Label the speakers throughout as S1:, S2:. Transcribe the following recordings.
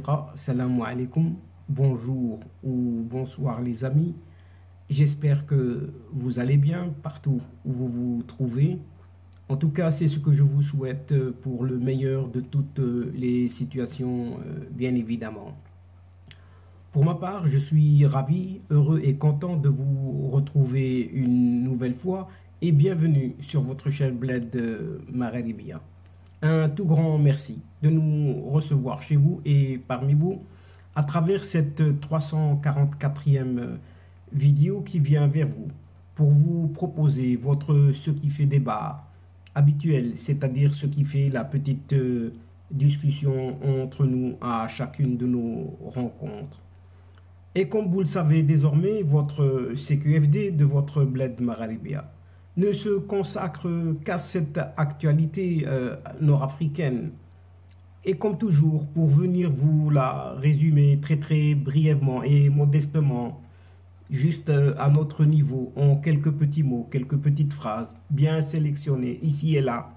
S1: Tariqa, salam alaikum, bonjour ou bonsoir les amis. J'espère que vous allez bien partout où vous vous trouvez. En tout cas, c'est ce que je vous souhaite pour le meilleur de toutes les situations, bien évidemment. Pour ma part, je suis ravi, heureux et content de vous retrouver une nouvelle fois et bienvenue sur votre chaîne Bled Maghribia. Un tout grand merci de nous recevoir chez vous et parmi vous à travers cette 344e vidéo qui vient vers vous pour vous proposer votre ce qui fait débat habituel, c'est-à-dire ce qui fait la petite discussion entre nous à chacune de nos rencontres. Et comme vous le savez désormais, votre CQFD de votre Bled Maghribia ne se consacre qu'à cette actualité nord-africaine. Et comme toujours, pour venir vous la résumer très brièvement et modestement, juste à notre niveau, en quelques petits mots, quelques petites phrases, bien sélectionnées ici et là,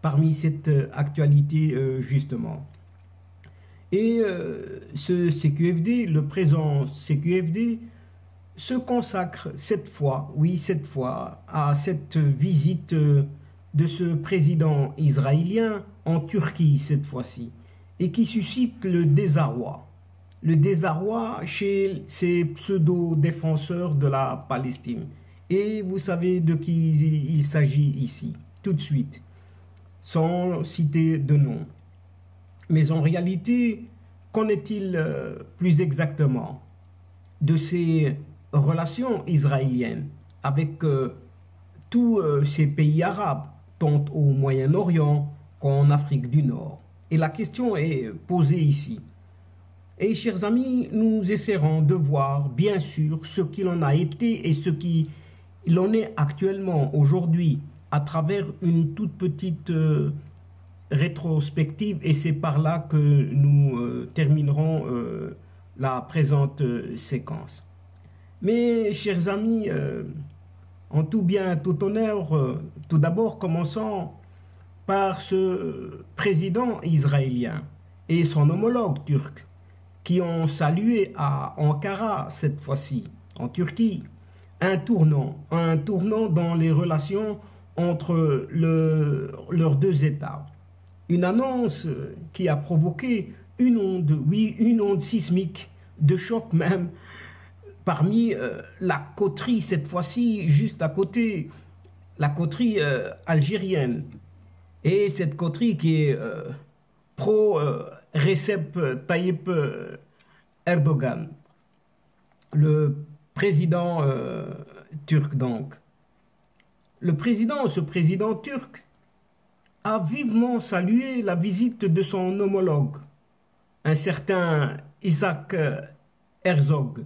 S1: parmi cette actualité justement. Et ce CQFD, le présent CQFD, se consacre cette fois, oui cette fois, à cette visite de ce président israélien en Turquie cette fois-ci, et qui suscite le désarroi chez ces pseudo-défenseurs de la Palestine. Et vous savez de qui il s'agit ici, tout de suite, sans citer de nom. Mais en réalité, qu'en est-il plus exactement de ces relations israéliennes avec tous ces pays arabes, tant au Moyen-Orient qu'en Afrique du Nord? Et la question est posée ici. Et chers amis, nous essaierons de voir bien sûr ce qu'il en a été et ce qu'il en est actuellement aujourd'hui à travers une toute petite rétrospective, et c'est par là que nous terminerons la présente séquence. Mais chers amis, en tout bien, tout honneur, tout d'abord commençons par ce président israélien et son homologue turc qui ont salué à Ankara cette fois-ci, en Turquie, un tournant dans les relations entre leurs deux États. Une annonce qui a provoqué une onde sismique, de choc même, parmi la coterie, cette fois-ci, juste à côté, la coterie algérienne. Et cette coterie qui est pro-Recep Tayyip Erdogan, le président turc donc. Ce président turc a vivement salué la visite de son homologue, un certain Isaac Herzog,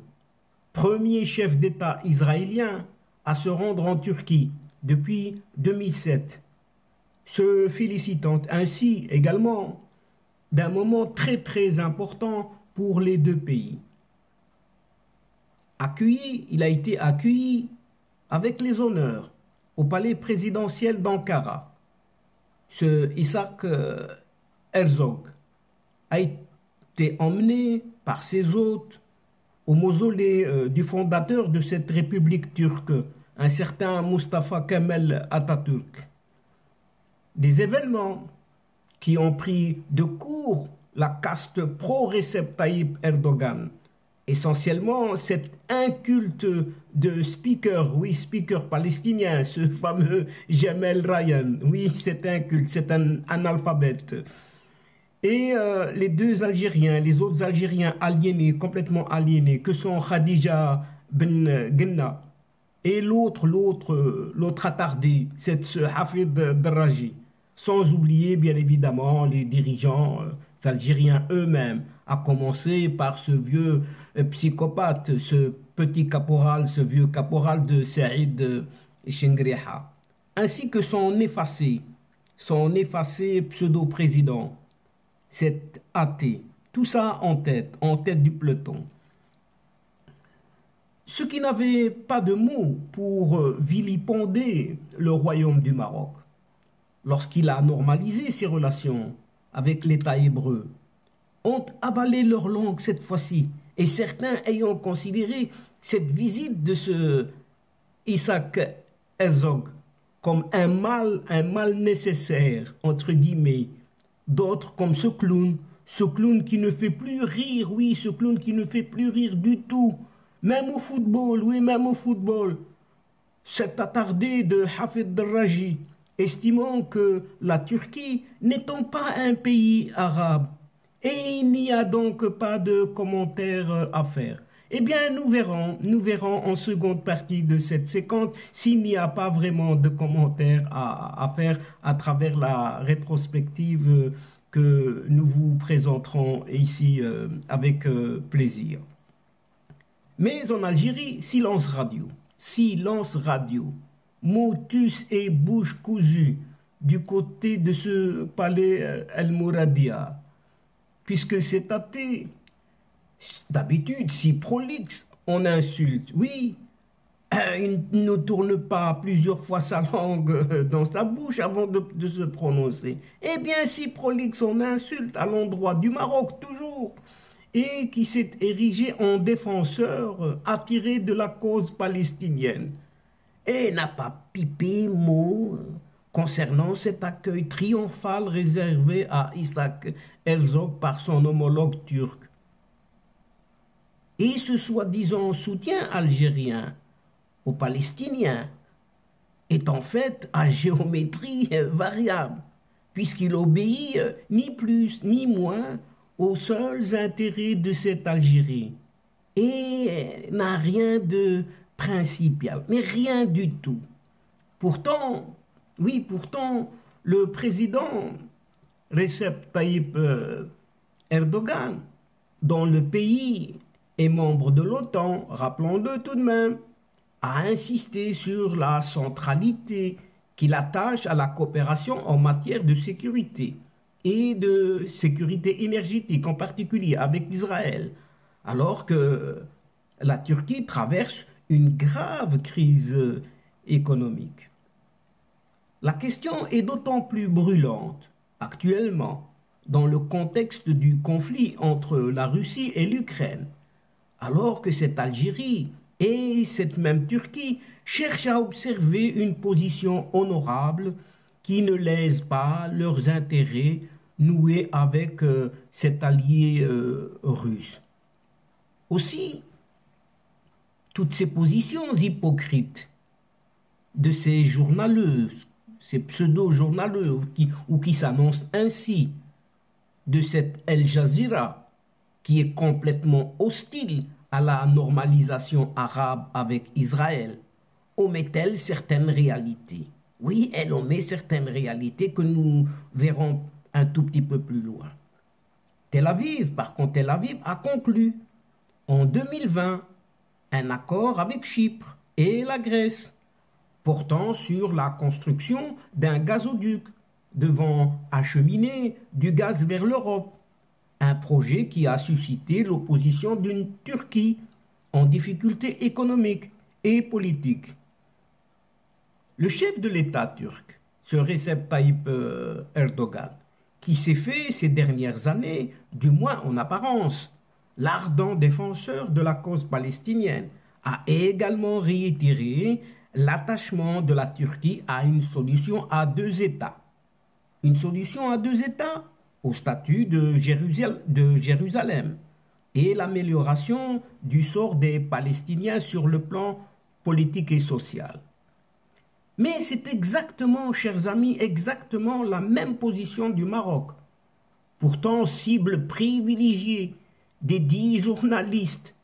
S1: premier chef d'État israélien à se rendre en Turquie depuis 2007, se félicitant ainsi également d'un moment très important pour les deux pays. Il a été accueilli avec les honneurs au palais présidentiel d'Ankara. Ce Isaac Herzog a été emmené par ses hôtes au mausolée du fondateur de cette république turque, un certain Mustafa Kemal Atatürk. Des événements qui ont pris de court la caste pro-Recep Tayyip Erdogan, essentiellement cet inculte de speaker palestinien, ce fameux Jamel Ryan, oui c'est inculte, c'est un analphabète. Et les deux Algériens, les autres Algériens aliénés, complètement aliénés, que sont Khadija Ben Genna et l'autre attardé, c'est ce Hafid Darraji, sans oublier bien évidemment les dirigeants algériens eux-mêmes, à commencer par ce vieux psychopathe, ce petit caporal, ce vieux caporal de Saïd Chengriha, ainsi que son effacé pseudo-président, cet athée, tout ça en tête du peloton. Ce qui n'avait pas de mots pour vilipender le royaume du Maroc, lorsqu'il a normalisé ses relations avec l'État hébreu, ont avalé leur langue cette fois-ci, et certains ayant considéré cette visite de ce Isaac Herzog comme un mal nécessaire, entre guillemets. D'autres comme ce clown qui ne fait plus rire, oui, ce clown qui ne fait plus rire du tout, même au football, oui, même au football. Cet attardé de Hafid Raji, estimant que la Turquie n'étant pas un pays arabe, et il n'y a donc pas de commentaires à faire. Eh bien, nous verrons en seconde partie de cette séquence s'il n'y a pas vraiment de commentaires à faire à travers la rétrospective que nous vous présenterons ici avec plaisir. Mais en Algérie, silence radio. Silence radio. Motus et bouche cousue du côté de ce palais El Mouradia. Puisque c'est athée, d'habitude, si prolixe, on insulte. Oui, il ne tourne pas plusieurs fois sa langue dans sa bouche avant de se prononcer. Eh bien, si prolixe, on insulte à l'endroit du Maroc, toujours, et qui s'est érigé en défenseur attiré de la cause palestinienne. Et n'a pas pipé mot concernant cet accueil triomphal réservé à Isaac Herzog par son homologue turc. Et ce soi-disant soutien algérien aux Palestiniens est en fait à géométrie variable, puisqu'il obéit ni plus ni moins aux seuls intérêts de cette Algérie et n'a rien de principal, mais rien du tout. Pourtant, oui, pourtant, le président Recep Tayyip Erdogan, dont le pays est membre de l'OTAN, rappelons-le tout de même, a insisté sur la centralité qu'il attache à la coopération en matière de sécurité et de sécurité énergétique, en particulier avec Israël, alors que la Turquie traverse une grave crise économique. La question est d'autant plus brûlante actuellement dans le contexte du conflit entre la Russie et l'Ukraine, alors que cette Algérie et cette même Turquie cherchent à observer une position honorable qui ne lèse pas leurs intérêts noués avec cet allié russe. Aussi, toutes ces positions hypocrites de ces journaleuses, ces pseudo-journaleux qui s'annoncent ainsi, de cette El Jazeera qui est complètement hostile à la normalisation arabe avec Israël, omet-elle certaines réalités? Oui, elle omet certaines réalités que nous verrons un tout petit peu plus loin. Tel Aviv, par contre, Tel Aviv a conclu en 2020 un accord avec Chypre et la Grèce portant sur la construction d'un gazoduc devant acheminer du gaz vers l'Europe, un projet qui a suscité l'opposition d'une Turquie en difficulté économique et politique. Le chef de l'État turc, ce Recep Tayyip Erdogan, qui s'est fait ces dernières années, du moins en apparence, l'ardent défenseur de la cause palestinienne, a également réitéré l'attachement de la Turquie à une solution à deux États. Une solution à deux États au statut de Jérusalem et l'amélioration du sort des Palestiniens sur le plan politique et social. Mais c'est exactement, chers amis, exactement la même position du Maroc. Pourtant, cible privilégiée des 10 journalistes.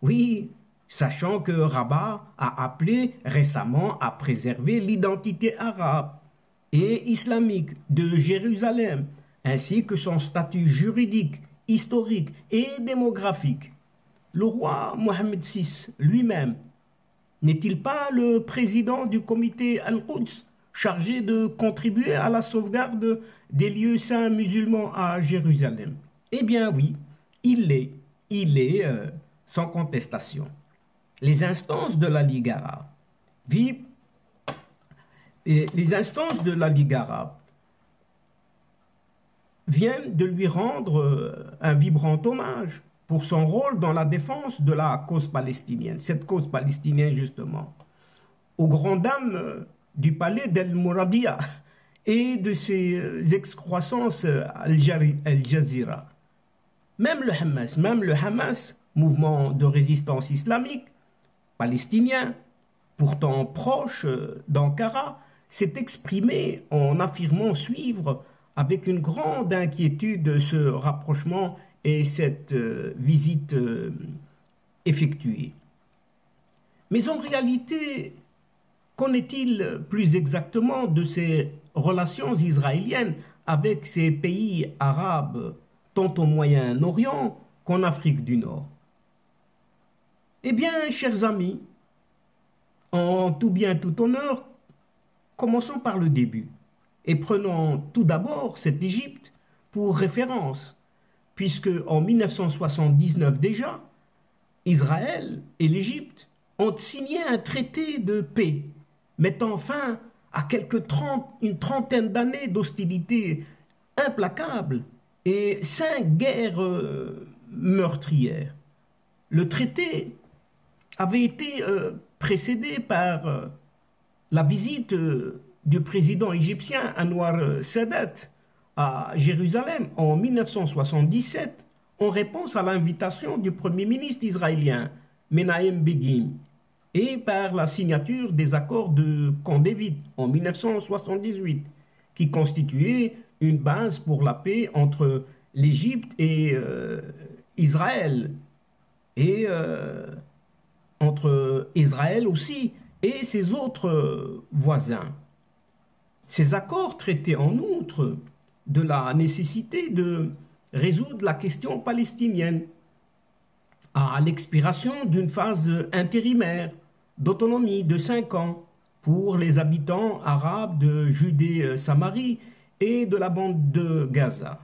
S1: Oui, sachant que Rabat a appelé récemment à préserver l'identité arabe et islamique de Jérusalem, ainsi que son statut juridique, historique et démographique. Le roi Mohamed VI lui-même n'est-il pas le président du comité Al-Quds chargé de contribuer à la sauvegarde des lieux saints musulmans à Jérusalem? Eh bien oui, il est sans contestation. Les instances de la Ligue arabe viennent de lui rendre un vibrant hommage pour son rôle dans la défense de la cause palestinienne, cette cause palestinienne justement, aux grandes dames du palais d'El Mouradia et de ses excroissances Al Jazeera. Même le Hamas, mouvement de résistance islamique palestinien, pourtant proche d'Ankara, s'est exprimé en affirmant suivre avec une grande inquiétude ce rapprochement et cette visite effectuée. Mais en réalité, qu'en est-il plus exactement de ces relations israéliennes avec ces pays arabes, tant au Moyen-Orient qu'en Afrique du Nord? Eh bien, chers amis, en tout bien, tout honneur, commençons par le début et prenons tout d'abord cette Égypte pour référence, puisque en 1979 déjà, Israël et l'Égypte ont signé un traité de paix, mettant fin à une trentaine d'années d'hostilités implacables et 5 guerres meurtrières. Le traité avait été précédé par la visite du président égyptien Anwar Sadat à Jérusalem en 1977 en réponse à l'invitation du premier ministre israélien Menahem Begin et par la signature des accords de Camp David en 1978 qui constituaient une base pour la paix entre l'Égypte et Israël et entre Israël aussi et ses autres voisins. Ces accords traitaient en outre de la nécessité de résoudre la question palestinienne à l'expiration d'une phase intérimaire d'autonomie de 5 ans pour les habitants arabes de Judée-Samarie et de la bande de Gaza.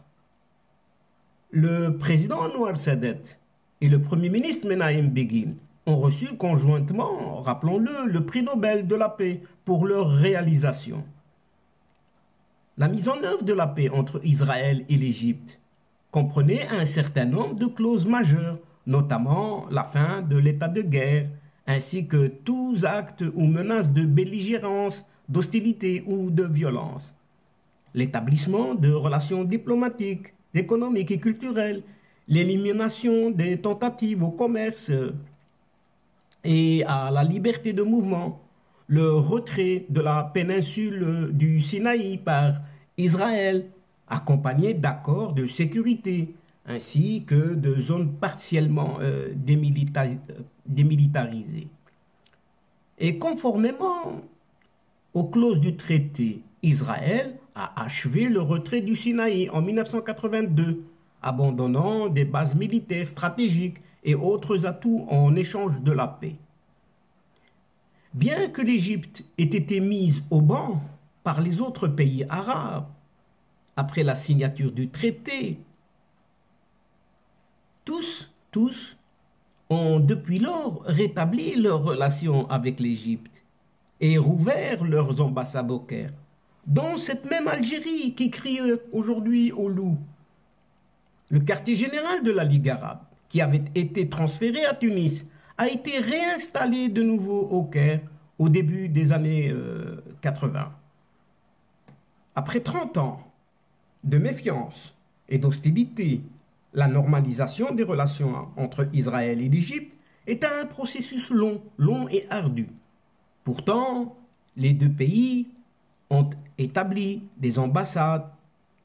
S1: Le président Anwar Sadat et le premier ministre Menahem Begin ont reçu conjointement, rappelons-le, le prix Nobel de la paix pour leur réalisation. La mise en œuvre de la paix entre Israël et l'Égypte comprenait un certain nombre de clauses majeures, notamment la fin de l'état de guerre, ainsi que tous actes ou menaces de belligérance, d'hostilité ou de violence. L'établissement de relations diplomatiques, économiques et culturelles, l'élimination des tentatives au commerce et à la liberté de mouvement, le retrait de la péninsule du Sinaï par Israël, accompagné d'accords de sécurité, ainsi que de zones partiellement démilitarisées. Et conformément aux clauses du traité, Israël a achevé le retrait du Sinaï en 1982, abandonnant des bases militaires stratégiques et autres atouts en échange de la paix. Bien que l'Égypte ait été mise au ban par les autres pays arabes après la signature du traité, tous ont depuis lors rétabli leurs relations avec l'Égypte et rouvert leurs ambassades au Caire, dont cette même Algérie qui crie aujourd'hui au loup. Le quartier général de la Ligue arabe, qui avait été transféré à Tunis, a été réinstallé de nouveau au Caire au début des années 80. Après 30 ans de méfiance et d'hostilité, la normalisation des relations entre Israël et l'Égypte est un processus long et ardu. Pourtant, les deux pays ont établi des ambassades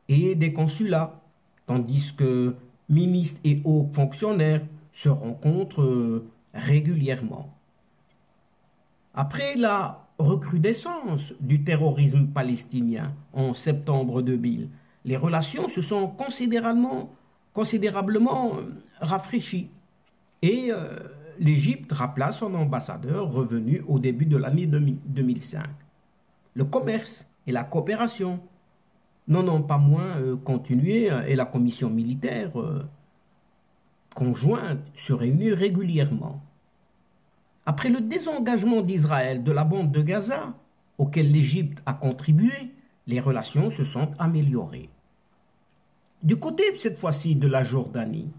S1: et des consulats, tandis que ministres et hauts fonctionnaires se rencontrent régulièrement. Après la recrudescence du terrorisme palestinien en septembre 2000, les relations se sont considérablement rafraîchies et l'Égypte rappela son ambassadeur revenu au début de l'année 2005. Le commerce et la coopération n'en ont pas moins continué et la commission militaire conjointe se réunit régulièrement. Après le désengagement d'Israël de la bande de Gaza, auquel l'Égypte a contribué, les relations se sont améliorées. Du côté, cette fois-ci, de la Jordanie,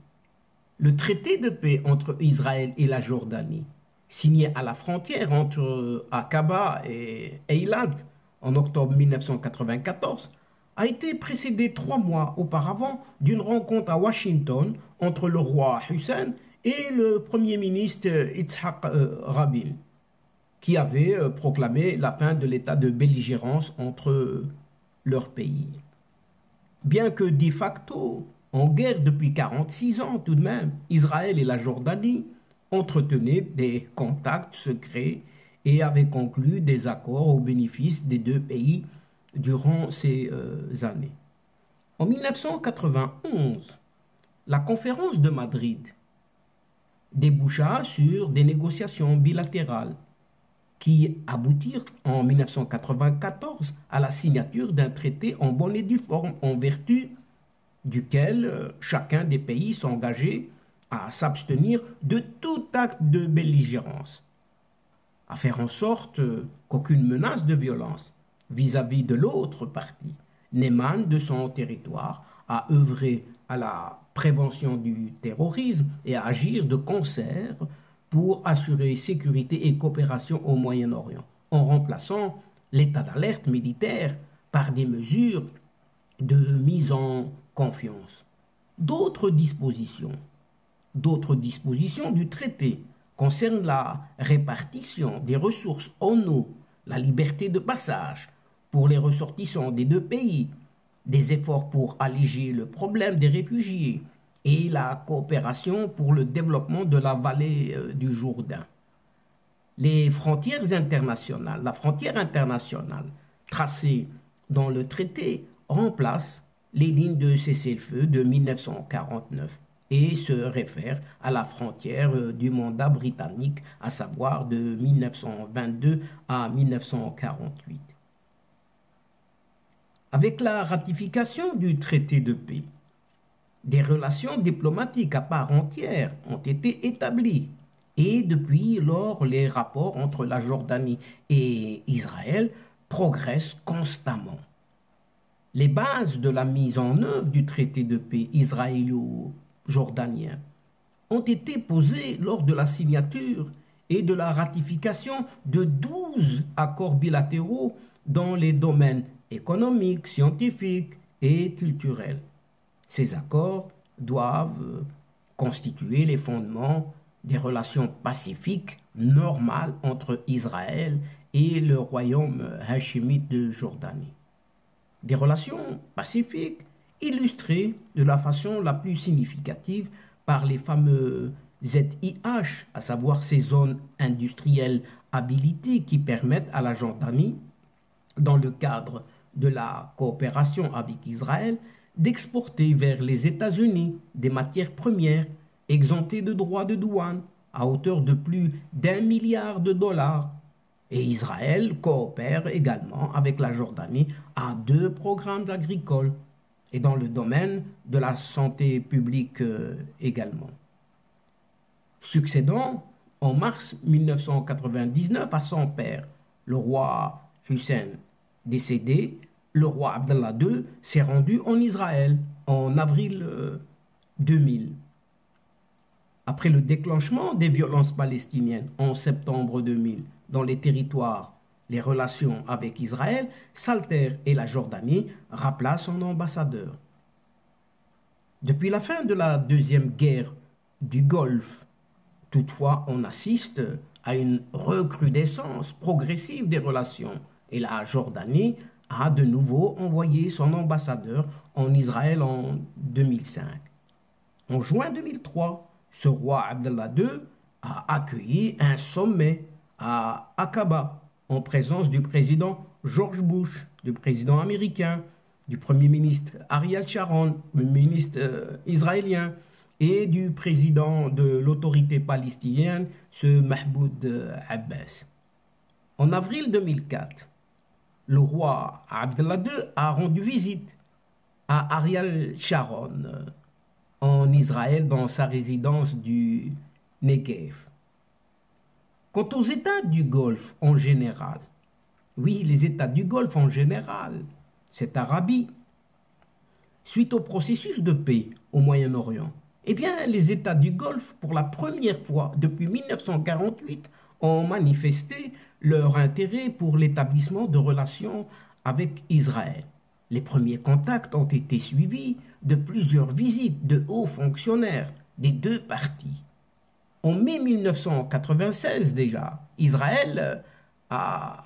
S1: le traité de paix entre Israël et la Jordanie, signé à la frontière entre Aqaba et Eilat en octobre 1994, a été précédé 3 mois auparavant d'une rencontre à Washington entre le roi Hussein et le premier ministre Yitzhak Rabin, qui avait proclamé la fin de l'état de belligérance entre leurs pays. Bien que de facto en guerre depuis 46 ans tout de même, Israël et la Jordanie entretenaient des contacts secrets et avaient conclu des accords au bénéfice des deux pays durant ces années. En 1991, la conférence de Madrid déboucha sur des négociations bilatérales qui aboutirent en 1994 à la signature d'un traité en bonne et due forme en vertu duquel chacun des pays s'engageait à s'abstenir de tout acte de belligérance, à faire en sorte qu'aucune menace de violence vis-à-vis de l'autre partie n'émane de son territoire, à œuvrer à la prévention du terrorisme et à agir de concert pour assurer sécurité et coopération au Moyen-Orient, en remplaçant l'état d'alerte militaire par des mesures de mise en confiance. D'autres dispositions du traité concernent la répartition des ressources en eau, la liberté de passage pour les ressortissants des deux pays, des efforts pour alléger le problème des réfugiés et la coopération pour le développement de la vallée du Jourdain. La frontière internationale tracée dans le traité remplace les lignes de cessez-le-feu de 1949 et se réfère à la frontière du mandat britannique, à savoir de 1922 à 1948. Avec la ratification du traité de paix, des relations diplomatiques à part entière ont été établies et depuis lors les rapports entre la Jordanie et Israël progressent constamment. Les bases de la mise en œuvre du traité de paix israélo-jordanien ont été posées lors de la signature et de la ratification de 12 accords bilatéraux dans les domaines économiques, scientifiques et culturels. Ces accords doivent constituer les fondements des relations pacifiques normales entre Israël et le royaume hachémite de Jordanie. Des relations pacifiques illustrées de la façon la plus significative par les fameux ZIH, à savoir ces zones industrielles habilitées qui permettent à la Jordanie, dans le cadre de la coopération avec Israël, d'exporter vers les États-Unis des matières premières exemptées de droits de douane à hauteur de plus d'1 milliard de dollars. Et Israël coopère également avec la Jordanie à 2 programmes agricoles et dans le domaine de la santé publique également. Succédant en mars 1999 à son père, le roi Hussein décédé, le roi Abdallah II s'est rendu en Israël en avril 2000. Après le déclenchement des violences palestiniennes en septembre 2000 dans les territoires, les relations avec Israël s'altèrent et la Jordanie rappela son ambassadeur. Depuis la fin de la deuxième guerre du Golfe, toutefois, on assiste à une recrudescence progressive des relations et la Jordanie a de nouveau envoyé son ambassadeur en Israël en 2005. En juin 2003, ce roi Abdallah II a accueilli un sommet à Aqaba en présence du président George Bush, du président américain, du premier ministre Ariel Sharon, le ministre israélien, et du président de l'autorité palestinienne, ce Mahmoud Abbas. En avril 2004, le roi Abdallah II a rendu visite à Ariel Sharon en Israël dans sa résidence du Negev. Quant aux États du Golfe en général, oui, les États du Golfe en général, cette Arabie, suite au processus de paix au Moyen-Orient. Eh bien, les États du Golfe, pour la première fois depuis 1948, ont manifesté leur intérêt pour l'établissement de relations avec Israël. Les premiers contacts ont été suivis de plusieurs visites de hauts fonctionnaires des deux parties. En mai 1996 déjà, Israël a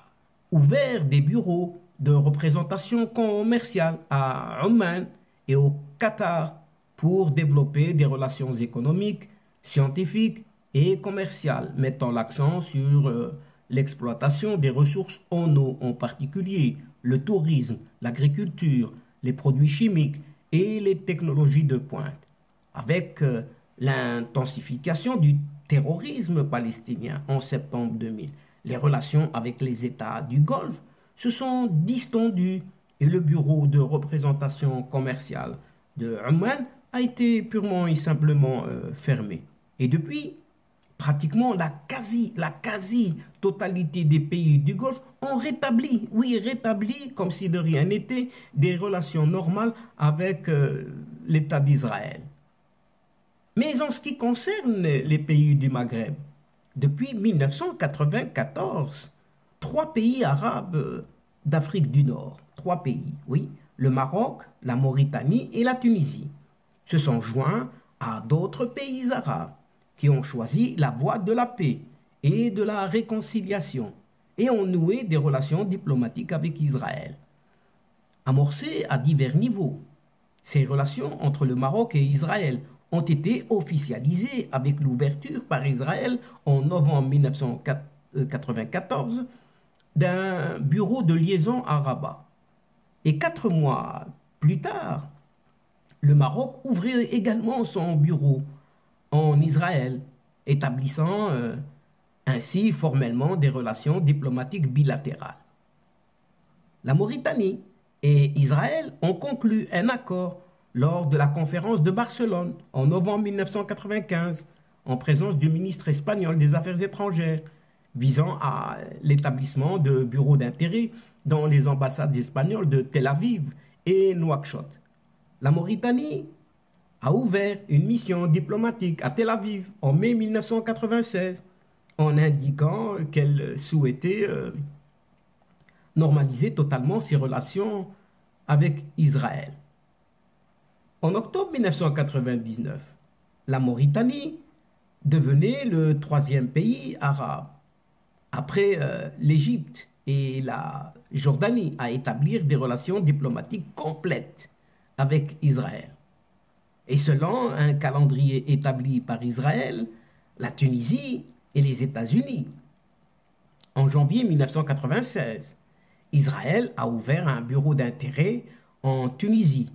S1: ouvert des bureaux de représentation commerciale à Oman et au Qatar pour développer des relations économiques, scientifiques et commerciales, mettant l'accent sur l'exploitation des ressources en eau, en particulier le tourisme, l'agriculture, les produits chimiques et les technologies de pointe. Avec l'intensification du terrorisme palestinien en septembre 2000, les relations avec les États du Golfe se sont distendues et le bureau de représentation commerciale de Oman a été purement et simplement fermé. Et depuis, pratiquement la quasi-totalité des pays du Golfe ont rétabli, oui, rétabli, comme si de rien n'était, des relations normales avec l'État d'Israël. Mais en ce qui concerne les pays du Maghreb, depuis 1994, trois pays arabes d'Afrique du Nord, trois pays, oui, le Maroc, la Mauritanie et la Tunisie, se sont joints à d'autres pays arabes qui ont choisi la voie de la paix et de la réconciliation et ont noué des relations diplomatiques avec Israël. Amorcées à divers niveaux, ces relations entre le Maroc et Israël ont été officialisées avec l'ouverture par Israël en novembre 1994 d'un bureau de liaison à Rabat. Et 4 mois plus tard, le Maroc ouvrait également son bureau en Israël, établissant ainsi formellement des relations diplomatiques bilatérales. La Mauritanie et Israël ont conclu un accord lors de la conférence de Barcelone en novembre 1995, en présence du ministre espagnol des Affaires étrangères, visant à l'établissement de bureaux d'intérêt dans les ambassades espagnoles de Tel Aviv et Nouakchott. La Mauritanie a ouvert une mission diplomatique à Tel Aviv en mai 1996 en indiquant qu'elle souhaitait normaliser totalement ses relations avec Israël. En octobre 1999, la Mauritanie devenait le troisième pays arabe, après l'Égypte et la Jordanie, à établir des relations diplomatiques complètes avec Israël. Et selon un calendrier établi par Israël, la Tunisie et les États-Unis. En janvier 1996, Israël a ouvert un bureau d'intérêt en Tunisie,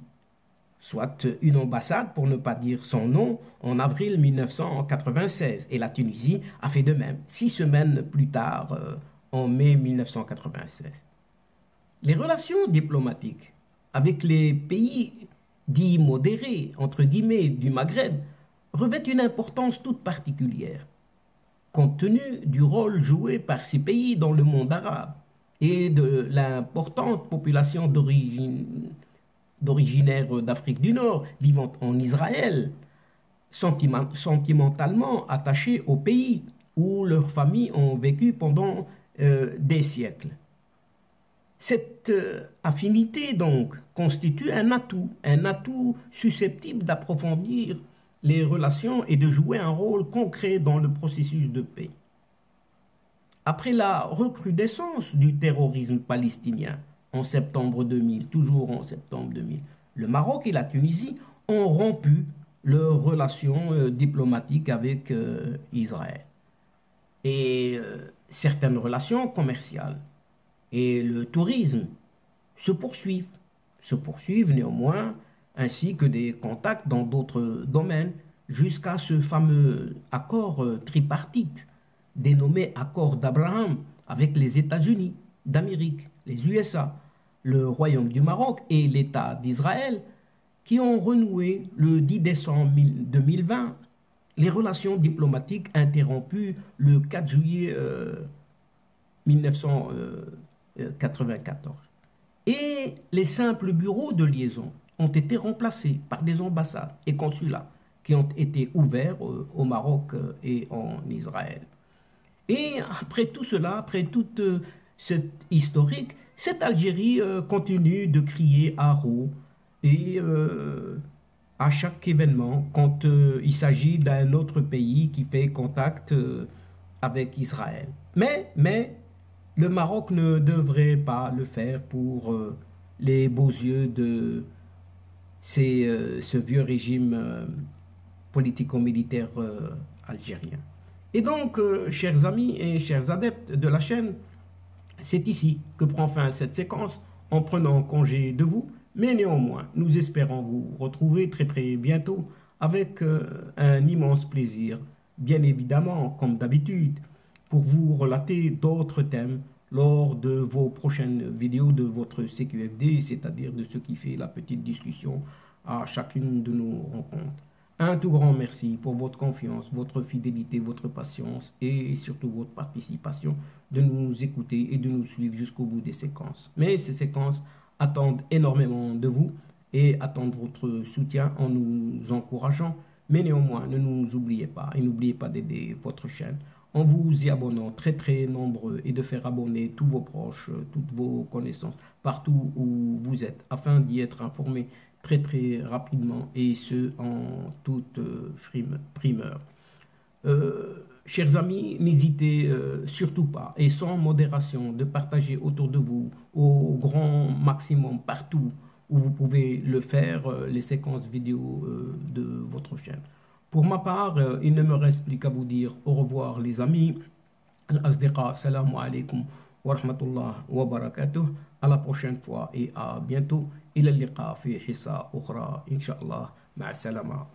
S1: soit une ambassade pour ne pas dire son nom, en avril 1996. Et la Tunisie a fait de même 6 semaines plus tard, en mai 1996. Les relations diplomatiques avec les pays dits modérés, entre guillemets, du Maghreb, revêtent une importance toute particulière, compte tenu du rôle joué par ces pays dans le monde arabe et de l'importante population d'originaires d'Afrique du Nord vivant en Israël, sentimentalement attachés au pays où leurs familles ont vécu pendant des siècles. Cette affinité, donc, constitue un atout susceptible d'approfondir les relations et de jouer un rôle concret dans le processus de paix. Après la recrudescence du terrorisme palestinien en septembre 2000, toujours en septembre 2000, le Maroc et la Tunisie ont rompu leurs relations diplomatiques avec Israël et certaines relations commerciales. Et le tourisme se poursuivent néanmoins, ainsi que des contacts dans d'autres domaines, jusqu'à ce fameux accord tripartite, dénommé accord d'Abraham, avec les États-Unis d'Amérique, les USA, le Royaume du Maroc et l'État d'Israël, qui ont renoué le 10 décembre 2020 les relations diplomatiques interrompues le 4 juillet 1994. Et les simples bureaux de liaison ont été remplacés par des ambassades et consulats qui ont été ouverts au Maroc et en Israël. Et après tout cela, après toute cette historique, cette Algérie continue de crier à haut et à chaque événement quand il s'agit d'un autre pays qui fait contact avec Israël. Mais le Maroc ne devrait pas le faire pour les beaux yeux de ce vieux régime politico-militaire algérien. Et donc, chers amis et chers adeptes de la chaîne, c'est ici que prend fin cette séquence en prenant congé de vous, mais néanmoins, nous espérons vous retrouver très très bientôt avec un immense plaisir, bien évidemment, comme d'habitude, pour vous relater d'autres thèmes lors de vos prochaines vidéos de votre CQFD, c'est-à-dire de ce qui fait la petite discussion à chacune de nos rencontres. Un tout grand merci pour votre confiance, votre fidélité, votre patience et surtout votre participation de nous écouter et de nous suivre jusqu'au bout des séquences. Mais ces séquences attendent énormément de vous et attendent votre soutien en nous encourageant. Mais néanmoins, ne nous oubliez pas et n'oubliez pas d'aider votre chaîne en vous y abonnant très très nombreux et de faire abonner tous vos proches, toutes vos connaissances partout où vous êtes afin d'y être informés très très rapidement et ce en toute primeur. Chers amis, n'hésitez surtout pas et sans modération de partager autour de vous au grand maximum partout où vous pouvez le faire les séquences vidéo de votre chaîne. Pour ma part, il ne me reste plus qu'à vous dire au revoir les amis. Al-Asdiqa, salam alaikum wa rahmatullah wa barakatuh. À la prochaine fois et à bientôt. إلى اللقاء في حصة أخرى إن شاء الله مع السلامة.